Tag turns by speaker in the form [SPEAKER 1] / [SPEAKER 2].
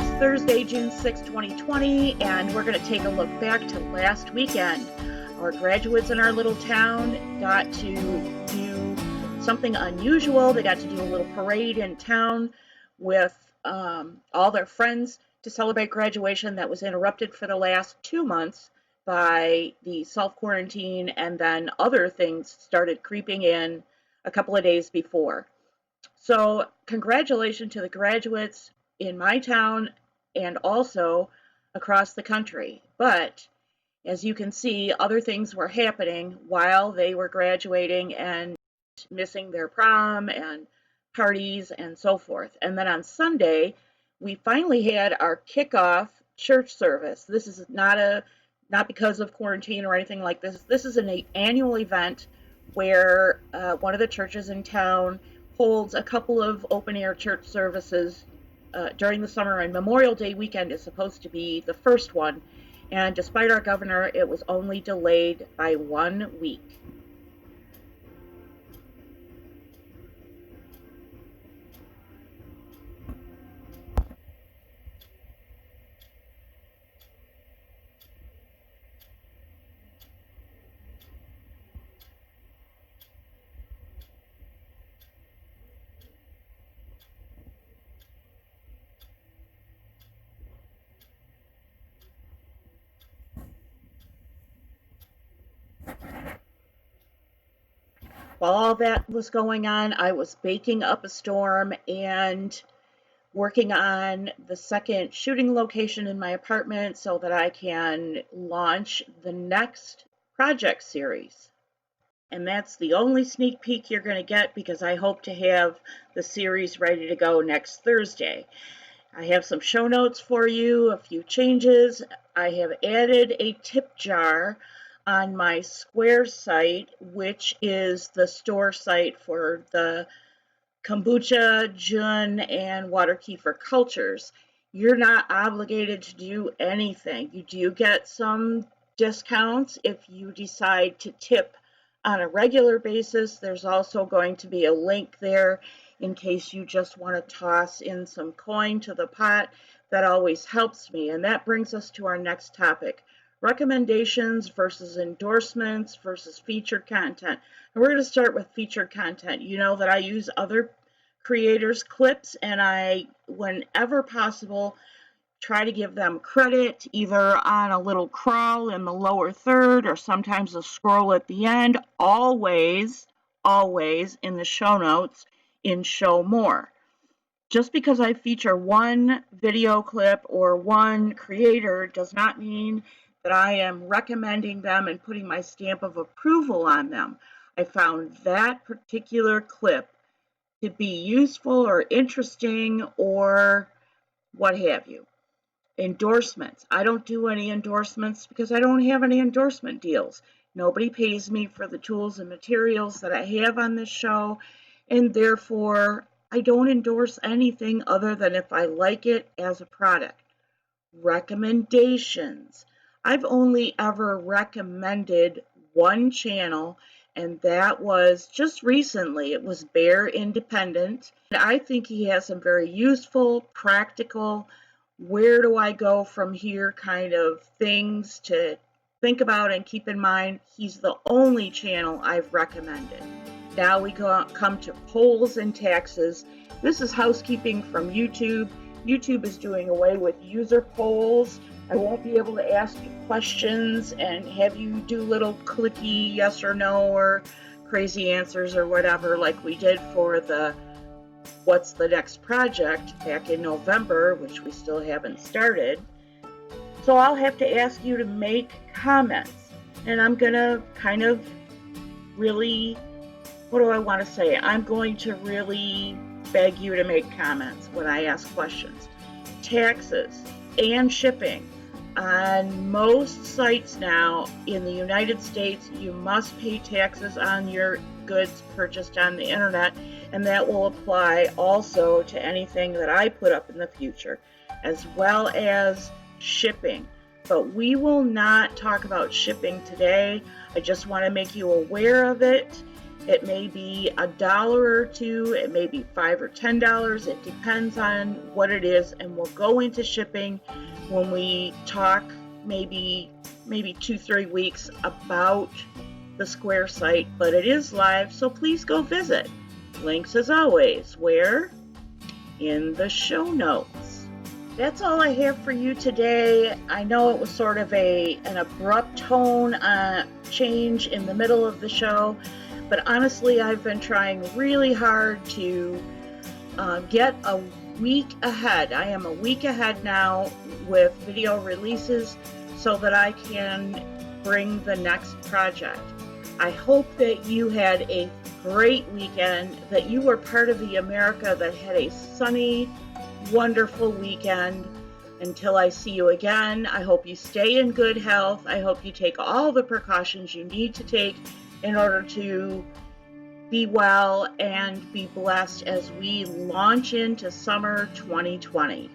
[SPEAKER 1] It's Thursday, June 6, 2020, and we're going to take a look back to last weekend. Our graduates in our little town got to do something unusual. They got to do a little parade in town with all their friends to celebrate graduation that was interrupted for the last 2 months by the self-quarantine, and then other things started creeping in a couple of days before. So congratulations to the graduates in my town and also across the country. But as you can see, other things were happening while they were graduating and missing their prom and parties and so forth. And then on Sunday, we finally had our kickoff church service. This is not because of quarantine or anything like this. This is an annual event where one of the churches in town holds a couple of open-air church services during the summer, and Memorial Day weekend is supposed to be the first one. And despite our governor, it was only delayed by 1 week. While all that was going on, I was baking up a storm and working on the second shooting location in my apartment so that I can launch the next project series. And that's the only sneak peek you're going to get, because I hope to have the series ready to go next Thursday. I have some show notes for you, a few changes. I have added a tip jar on my Square site, which is the store site for the kombucha, jun, and water kefir cultures. You're not obligated to do anything. You do get some discounts if you decide to tip on a regular basis. There's also going to be a link there in case you just want to toss in some coin to the pot. That always helps me. And that brings us to our next topic: recommendations versus endorsements versus featured content. And we're going to start with featured content. You know that I use other creators' clips, and I, whenever possible, try to give them credit, either on a little crawl in the lower third or sometimes a scroll at the end, always in the show notes in Show More. Just because I feature one video clip or one creator does not mean that I am recommending them and putting my stamp of approval on them. I found that particular clip to be useful or interesting or what have you. Endorsements. I don't do any endorsements because I don't have any endorsement deals. Nobody pays me for the tools and materials that I have on this show, and therefore I don't endorse anything other than if I like it as a product. Recommendations. I've only ever recommended one channel, and that was just recently. It was Bear Independent. I think he has some very useful, practical, where do I go from here kind of things to think about and keep in mind. He's the only channel I've recommended. Now we come to polls and taxes. This is housekeeping from YouTube. YouTube is doing away with user polls. I won't be able to ask you questions and have you do little clicky yes or no or crazy answers or whatever like we did for the What's the Next project back in November, which we still haven't started. So I'll have to ask you to make comments. And I'm going to kind of really, what do I want to say? I'm going to really beg you to make comments when I ask questions. Taxes and shipping. On most sites now in the United States, you must pay taxes on your goods purchased on the internet, and that will apply also to anything that I put up in the future, as well as shipping. But we will not talk about shipping today. I just want to make you aware of it It may be $1 or $2, it may be $5 or $10. It depends on what it is, and we'll go into shipping when we talk maybe 2-3 weeks about the Square site, but it is live, so please go visit. Links as always, where? In the show notes. That's all I have for you today. I know it was sort of an abrupt tone change in the middle of the show, but honestly, I've been trying really hard to get a week ahead. I am a week ahead now with video releases so that I can bring the next project. I hope that you had a great weekend, that you were part of the America that had a sunny, wonderful weekend. Until I see you again, I hope you stay in good health. I hope you take all the precautions you need to take in order to be well and be blessed as we launch into summer 2020.